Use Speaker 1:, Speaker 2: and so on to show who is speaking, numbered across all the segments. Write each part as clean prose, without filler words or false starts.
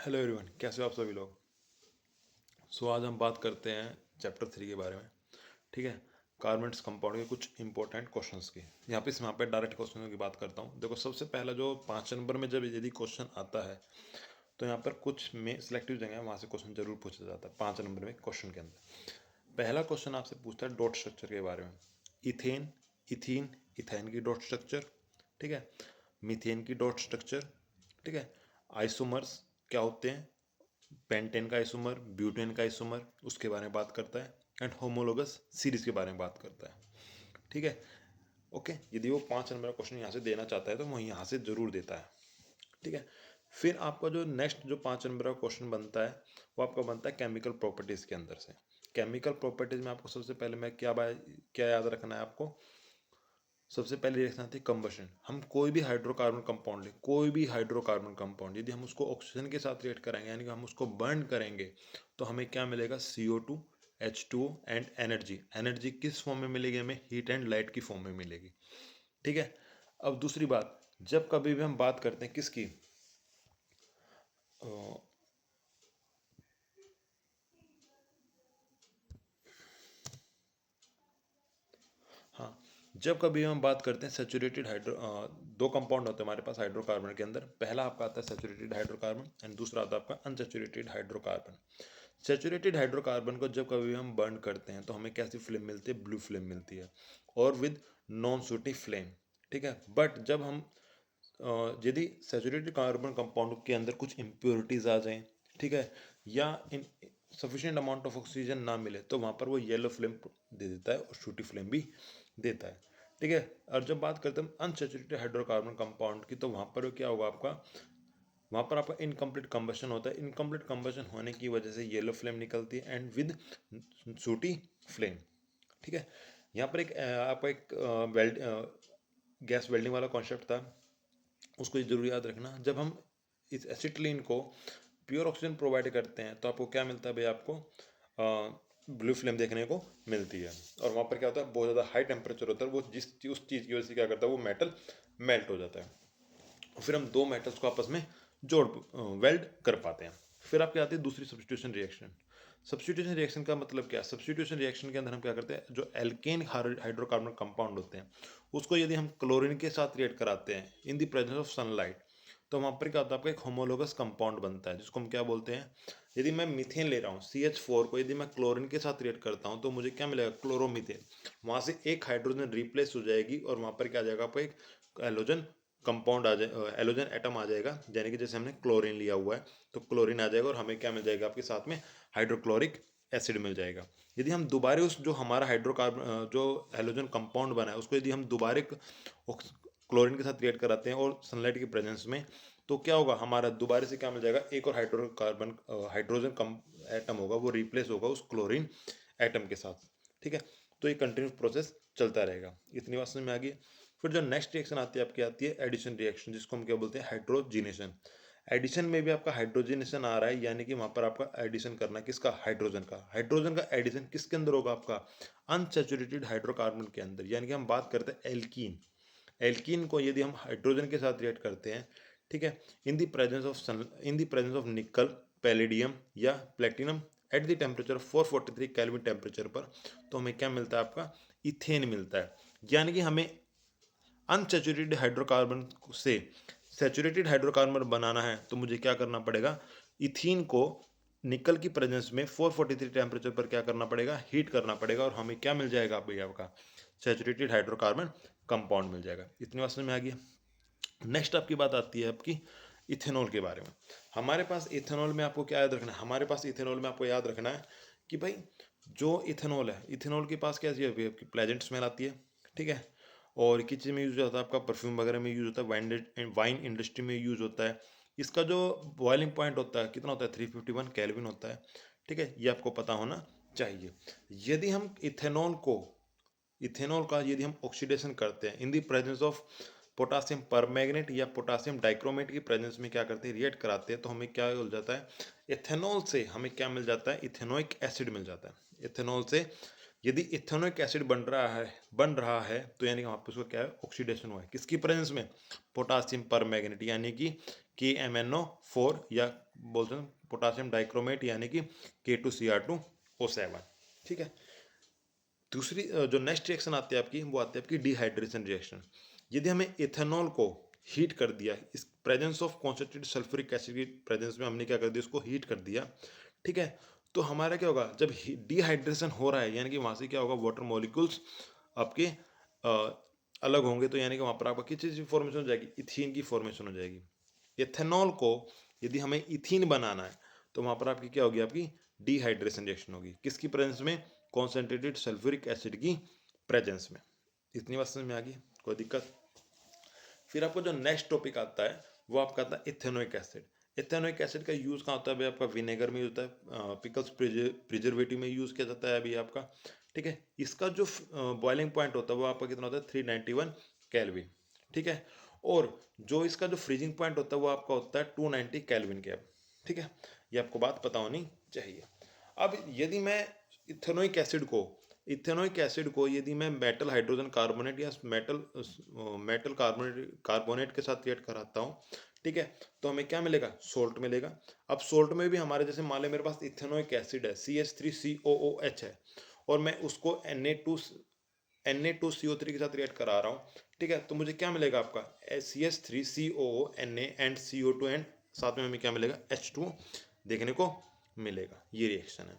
Speaker 1: Hello everyone, कैसे हो आप सभी लोग। आज हम बात करते हैं चैप्टर 3 के बारे में। ठीक है। कार्बन्स कंपाउंड के कुछ इंपॉर्टेंट क्वेश्चंस की यहाँ पे डायरेक्ट क्वेश्चनों की बात करता हूँ। देखो, सबसे पहला जो 5 नंबर में जब यदि क्वेश्चन आता है तो यहाँ पर कुछ में सिलेक्टिव जगह है, वहाँ से क्वेश्चन जरूर पूछा जाता है 5 नंबर में क्वेश्चन के अंदर। पहला क्वेश्चन आपसे पूछता है डॉट स्ट्रक्चर के बारे में। इथेन, इथीन, इथेन की डॉट स्ट्रक्चर। ठीक है। मीथेन की डॉट स्ट्रक्चर। ठीक है। आइसोमर्स क्या होते हैं, पेंटेन का आइसोमर, ब्यूटेन का आइसोमर, उसके बारे में बात करता है। एंड होमोलोगस सीरीज के बारे में बात करता है। ठीक है। ओके, यदि वो 5 नंबर का क्वेश्चन यहाँ से देना चाहता है तो वो यहाँ से जरूर देता है। ठीक है। फिर आपका जो नेक्स्ट जो 5 नंबर का क्वेश्चन बनता है वो आपका बनता है केमिकल प्रॉपर्टीज के अंदर से। केमिकल प्रॉपर्टीज में आपको सबसे पहले मैं क्या याद रखना है आपको। सबसे पहले रिएक्शन आती है कंबशन। हम कोई भी हाइड्रोकार्बन कंपाउंड लें, कोई भी हाइड्रोकार्बन कंपाउंड यदि हम उसको ऑक्सीजन के साथ रिएक्ट कराएंगे, यानी कि हम उसको बर्न करेंगे, तो हमें क्या मिलेगा, CO2, H2O and energy. Energy किस फॉर्म में मिलेगी हमें, हीट एंड लाइट की फॉर्म में मिलेगी। ठीक है। अब दूसरी बात, जब कभी भी हम बात करते हैं किसकी, हाँ, जब कभी हम बात करते हैं सेचुरेटेड दो कंपाउंड होते हैं हमारे पास हाइड्रोकार्बन के अंदर। पहला आपका आता है सेचुरेटेड हाइड्रोकार्बन एंड दूसरा आता है आपका अनसेचुरेटेड हाइड्रोकार्बन। सेचुरेटेड हाइड्रोकार्बन को जब कभी हम बर्न करते हैं तो हमें कैसी फ्लेम मिलती है, ब्लू फ्लेम मिलती है, और विद नॉन सूटी फ्लेम। ठीक है। बट जब हम यदि सेचुरेटेड कार्बन कंपाउंड के अंदर कुछ इम्प्योरिटीज आ जाएं, ठीक है, या इन सफिशिएंट अमाउंट ऑफ ऑक्सीजन ना मिले, तो वहाँ पर वो येलो फ्लेम दे देता है और शूटी फ्लेम भी देता है। ठीक है। और जब बात करते हैं अनसेचुरेटेड हाइड्रोकार्बन कंपाउंड की, तो वहाँ पर क्या होगा आपका, वहाँ पर आपका इनकम्प्लीट कंबशन होता है। इनकम्प्लीट कंबशन होने की वजह से येलो फ्लेम निकलती है एंड विद सूटी फ्लेम। ठीक है। यहाँ पर आपका एक वेल्ड गैस वेल्डिंग वाला कॉन्सेप्ट था, उसको जरूर याद रखना। जब हम इस एसिटिलीन को प्योर ऑक्सीजन प्रोवाइड करते हैं तो आपको क्या मिलता है भाई, आपको ब्लू फ्लेम देखने को मिलती है। और वहाँ पर क्या होता है, बहुत ज़्यादा हाई टेम्परेचर होता है, वो उस चीज़ की वजह से क्या करता है, वो मेटल मेल्ट हो जाता है और फिर हम दो मेटल्स को आपस में जोड़ वेल्ड कर पाते हैं। फिर आपके आती है दूसरी सब्स्टिट्यूशन रिएक्शन। सब्स्टिट्यूशन रिएक्शन का मतलब क्या है, सब्स्टिट्यूशन रिएक्शन के अंदर हम क्या करते हैं, जो एल्केन हाइड्रोकार्बन कंपाउंड होते हैं उसको यदि हम क्लोरीन के साथ रिएक्ट कराते हैं इन द प्रेजेंस ऑफ सनलाइट, तो वहाँ पर क्या होता है, आपका एक होमोलोगस कंपाउंड बनता है जिसको हम क्या बोलते हैं। यदि मैं मीथेन ले रहा हूँ CH4 को, यदि मैं क्लोरीन के साथ रिएक्ट करता हूँ तो मुझे क्या मिलेगा, क्लोरोमीथेन। वहाँ से एक हाइड्रोजन रिप्लेस हो जाएगी और वहाँ पर क्या आ जाएगा, आपको एक एलोजन कंपाउंड आ जाए, एलोजन एटम आ जाएगा। यानी कि जैसे हमने क्लोरीन लिया हुआ है तो क्लोरीन आ जाएगा और हमें क्या मिल जाएगा, आपके साथ में हाइड्रोक्लोरिक एसिड मिल जाएगा। यदि हम दोबारा उस जो हमारा हाइड्रोकार्बन जो हेलोजन कंपाउंड बना है उसको यदि हम दोबारा क्लोरीन के साथ रिएक्ट कराते हैं और सनलाइट के प्रेजेंस में, तो क्या होगा, हमारा दोबारा से क्या मिल जाएगा, एक और हाइड्रोकार्बन हाइड्रोजन कम एटम होगा, वो रिप्लेस होगा उस क्लोरीन एटम के साथ। ठीक है। तो ये कंटिन्यूस प्रोसेस चलता रहेगा। इतनी बात समझ में आ गई। फिर जो नेक्स्ट रिएक्शन आती है आपकी, आती है एडिशन रिएक्शन, जिसको हम क्या बोलते हैं, हाइड्रोजिनेशन। एडिशन में भी आपका हाइड्रोजनेशन आ रहा है, यानी कि वहाँ पर आपका एडिशन करना है किसका, हाइड्रोजन का। हाइड्रोजन का एडिशन किसके अंदर होगा, आपका अनसेचुरेटेड हाइड्रोकार्बन के अंदर। यानी कि हम बात करते हैं एल्कीन। एल्कीन को यदि हम हाइड्रोजन के साथ रिएक्ट करते हैं, ठीक है, in the presence of nickel, palladium या platinum at the temperature 443 kelvin temperature पर, तो हमें क्या मिलता है, आपका इथेन मिलता है। यानी कि हमें अनसेचुरेटेड हाइड्रोकार्बन से सेचुरेटेड हाइड्रोकार्बन बनाना है तो मुझे क्या करना पड़ेगा, इथीन को निकल की प्रेजेंस में 443 टेम्परेचर पर क्या करना पड़ेगा, हीट करना पड़ेगा, और हमें क्या मिल जाएगा भैया, आपका सेचुरेटेड हाइड्रोकार्बन कंपाउंड मिल जाएगा। इतनी बात समझ में आ गई। नेक्स्ट आपकी बात आती है आपकी इथेनॉल के बारे में। हमारे पास इथेनॉल में आपको क्या याद रखना है, हमारे पास इथेनॉल में आपको याद रखना है कि भाई जो इथेनॉल है, इथेनॉल के पास क्या चीज़ है, आपकी प्लेजेंट स्मेल आती है। ठीक है। और किस चीज़ में यूज़ होता है, आपका परफ्यूम वगैरह में यूज़ होता है, वाइन इंडस्ट्री में यूज़ होता है। इसका जो बॉइलिंग पॉइंट होता है कितना होता है, 351 केल्विन होता है। ठीक है, ये आपको पता होना चाहिए। यदि हम इथेनॉल का यदि हम ऑक्सीडेशन करते हैं इन the presence of potassium permanganate या पोटासियम डाइक्रोमेट की प्रेजेंस में क्या करते हैं, रिएक्ट कराते हैं, तो हमें क्या हो जाता है, इथेनॉल से हमें क्या मिल जाता है, इथेनोइक एसिड मिल जाता है। इथेनॉल से यदि इथेनोइक एसिड बन रहा है तो यानी कि वहाँ पर उसका क्या है, ऑक्सीडेशन हुआ है, किसकी प्रेजेंस में, पोटासियम परमैंगनेट, यानी कि KMNO4 या बोलते हैं पोटासियम डाइक्रोमेट यानी कि K2Cr2O7। ठीक है। दूसरी जो नेक्स्ट रिएक्शन आती है आपकी, वो आती है आपकी डिहाइड्रेशन रिएक्शन। यदि हमें इथेनॉल को हीट कर दिया, इस presence of concentrated sulphuric acid की प्रेजेंस में हमने क्या कर दिया, उसको हीट कर दिया। ठीक है। तो हमारा क्या होगा, जब डिहाइड्रेशन हो रहा है यानी कि वहाँ से क्या होगा, वाटर मॉलिक्यूल्स आपके अलग होंगे, तो यानी कि वहाँ पर आपका किस चीज़ की फॉर्मेशन हो जाएगी, इथीन की फॉर्मेशन हो जाएगी। इथेनॉल को यदि हमें इथीन बनाना है तो वहाँ पर आपकी क्या होगी, आपकी डिहाइड्रेशन रिएक्शन होगी। किसकी प्रेजेंस में, कॉन्सेंट्रेटेड सल्फ्यूरिक एसिड की प्रेजेंस में। इतनी बात समझ में आ गई, कोई दिक्कत? फिर आपको जो नेक्स्ट टॉपिक आता है वो आपका आता है इथेनोइक एसिड। इथेनोइक एसिड का यूज़ कहाँ होता है भाई, आपका विनेगर में होता है, पिकल्स प्रिजर्वेटिव में यूज़ किया जाता है अभी आपका। ठीक है। इसका जो बॉइलिंग पॉइंट होता है वो आपका कितना होता है, 391 केल्विन। ठीक है। और जो इसका जो फ्रीजिंग पॉइंट होता है वो आपका होता है 290 केल्विन के। ठीक है। ये आपको बात पता होनी चाहिए। अब यदि मैं इथेनोइक एसिड को यदि मैं मेटल हाइड्रोजन कार्बोनेट या मेटल कार्बोनेट के साथ रिएक्ट कराता हूँ, ठीक है, तो हमें क्या मिलेगा, सोल्ट मिलेगा। अब सोल्ट में भी हमारे जैसे मान लें मेरे पास इथेनोइक एसिड है, CH3COOH है, और मैं उसको Na2CO3 के साथ रिएक्ट करा रहा हूँ। ठीक है। तो मुझे क्या मिलेगा, आपका CH3COO Na and CO2 and साथ में हमें क्या मिलेगा, H2 देखने को मिलेगा। ये रिएक्शन है।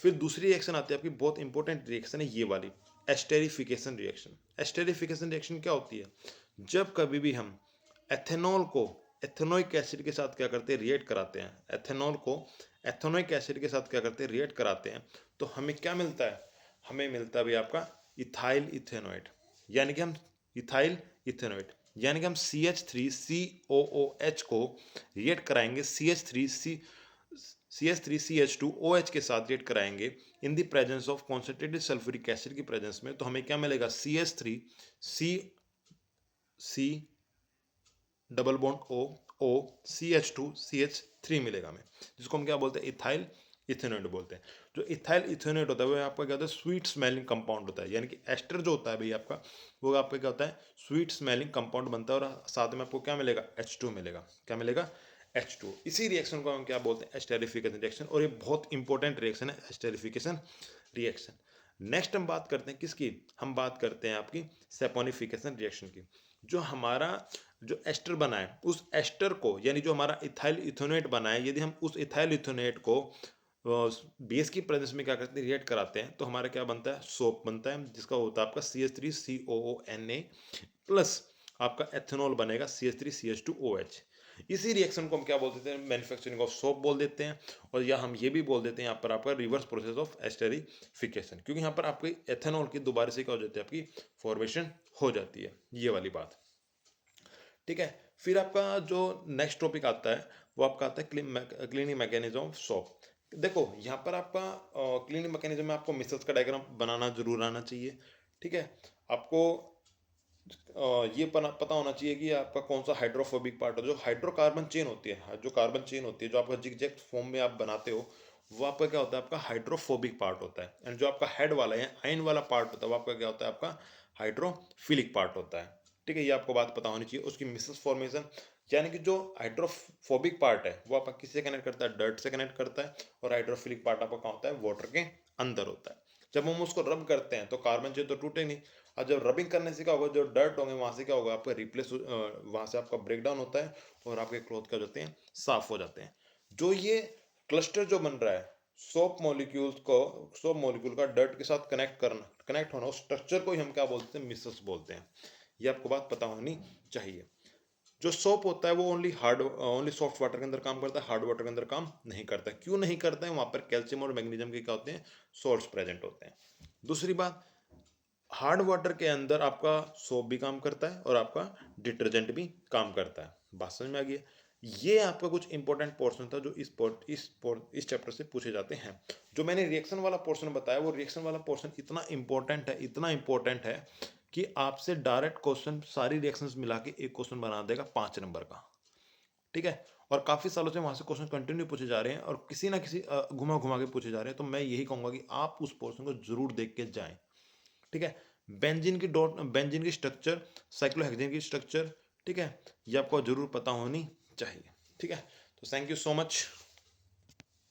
Speaker 1: फिर दूसरी रिएक्शन आती है आपकी, बहुत इंपॉर्टेंट रिएक्शन है ये वाली, एस्टेरिफिकेशन रिएक्शन। एस्टेरिफिकेशन रिएक्शन क्या होती है, जब कभी भी हम एथेनॉल को एथेनोइक एसिड के साथ क्या करते हैं, रिएक्ट कराते हैं, एथेनॉल को एथेनोइक एसिड के साथ क्या करते हैं, रिएक्ट कराते हैं, तो हमें क्या मिलता है, हमें मिलता है भाई आपका इथाइल इथेनोइड, यानी कि हम इथाइल इथेनोइड यानी कि हम CH3COOH को रिएक्ट कराएंगे CH3CH2OH के साथ रिएक्ट कराएंगे इन the presence of concentrated sulphuric acid की प्रेजेंस में, तो हमें क्या मिलेगा, CH3C double bond O CH2CH3 मिलेगा हमें, जिसको हम क्या बोलते हैं, इथाइल इथेनोइड बोलते हैं। जो इथाइल इथेनोइड होता है वो आपका क्या होता है, स्वीट स्मेलिंग कंपाउंड होता है, यानी कि एस्टर जो होता है भाई आपका, वो आपका क्या होता है, स्वीट स्मेलिंग कंपाउंड बनता है, और साथ में आपको क्या मिलेगा, H2 मिलेगा। क्या मिलेगा, H2। इसी रिएक्शन को हम क्या बोलते हैं, एस्टेरिफिकेशन रिएक्शन, और ये बहुत इंपॉर्टेंट रिएक्शन है, एस्टेरिफिकेशन रिएक्शन। नेक्स्ट हम बात करते हैं किसकी, हम बात करते हैं आपकी सेपोनिफिकेशन रिएक्शन की। जो हमारा जो एस्टर बना है, उस एस्टर को यानी जो हमारा इथाइल इथेनोएट बना है, यदि हम उस इथाइल इथेनोएट को बेस की प्रेजेंस में क्या करते हैं, रिएक्ट कराते हैं, तो हमारा क्या बनता है, सोप बनता है, जिसका होता है आपका CH3COONA प्लस आपका एथेनॉल बनेगा CH3CH2OH। इसी रिएक्शन को हम क्या बोल देते हैं, मैन्युफैक्चरिंग ऑफ सोप बोल देते हैं, और या हम ये भी बोल देते हैं यहाँ पर आपका रिवर्स प्रोसेस ऑफ एस्टेरिफिकेशन, क्योंकि यहाँ पर आपकी एथेनॉल की दोबारा से क्या हो जाती है, आपकी फॉर्मेशन हो जाती है, ये वाली बात। ठीक है। फिर आपका जो नेक्स्ट टॉपिक आता है वो आपका आता है क्लीनिंग मैकेनिज्म ऑफ सोप। देखो यहाँ पर आपका क्लीनिंग मैकेनिज्म में आपको मिसल्स का डायग्राम बनाना जरूर आना चाहिए। ठीक है। आपको ये पता होना चाहिए कि आपका कौन सा हाइड्रोफोबिक पार्ट है, जो हाइड्रोकार्बन चेन होती है, जो कार्बन चेन होती है, जो आपका जिगजैग फॉर्म में आप बनाते हो, वो आपका क्या होता है, आपका हाइड्रोफोबिक पार्ट होता है। एंड जो आपका हेड वाला है, आयन वाला पार्ट होता है, वो आपका क्या होता है, आपका हाइड्रोफिलिक पार्ट होता है। ठीक है। ये आपको बात पता होनी चाहिए। उसकी मिसल्स फॉर्मेशन, यानी कि जो हाइड्रोफोबिक पार्ट है वो आपका किससे कनेक्ट करता है, डर्ट से कनेक्ट करता है, और हाइड्रोफिलिक पार्ट आपका कहाँ होता है, वाटर के अंदर होता है। जब हम उसको रब करते हैं तो कार्बन चेन तो टूटे नहीं, और जब रबिंग करने से क्या होगा, जो डर्ट होंगे वहां से क्या होगा, आपका रिप्लेस, वहां से आपका ब्रेक डाउन होता है, और आपके क्लॉथ क्या होते हैं, साफ हो जाते हैं। जो ये क्लस्टर जो बन रहा है, सोप मॉलिक्यूल का डर्ट के साथ कनेक्ट होना, उस स्ट्रक्चर को ही हम क्या बोलते हैं, मिसल्स बोलते हैं। ये आपको बात पता होनी चाहिए। जो सोप होता है वो ओनली सॉफ्ट वाटर के अंदर काम करता है, हार्ड वाटर के अंदर काम नहीं करता। क्यों नहीं करता है, वहां पर कैल्शियम और मैग्नीशियम के क्या होते हैं, सोर्स प्रेजेंट होते हैं। दूसरी बात, हार्ड वाटर के अंदर आपका सोप भी काम करता है और आपका डिटर्जेंट भी काम करता है। बात समझ में आ गई है? ये आपका कुछ इंपॉर्टेंट पोर्शन था जो इस चैप्टर से पूछे जाते हैं। जो मैंने रिएक्शन वाला पोर्शन बताया, वो रिएक्शन वाला पोर्शन इतना इंपॉर्टेंट है कि आपसे डायरेक्ट क्वेश्चन सारी रिएक्शंस मिला के एक क्वेश्चन बना देगा 5 नंबर का। ठीक है। और काफी सालों से वहां से क्वेश्चन कंटिन्यू पूछे जा रहे हैं, और किसी ना किसी घुमा घुमा के पूछे जा रहे हैं। तो मैं यही कहूंगा कि आप उस पोर्शन को जरूर देख के जाएं। ठीक है। बेंजीन की स्ट्रक्चर, साइक्लोहेक्सेन की स्ट्रक्चर, ठीक है, ये आपको जरूर पता होनी चाहिए। ठीक है। तो थैंक यू सो मच।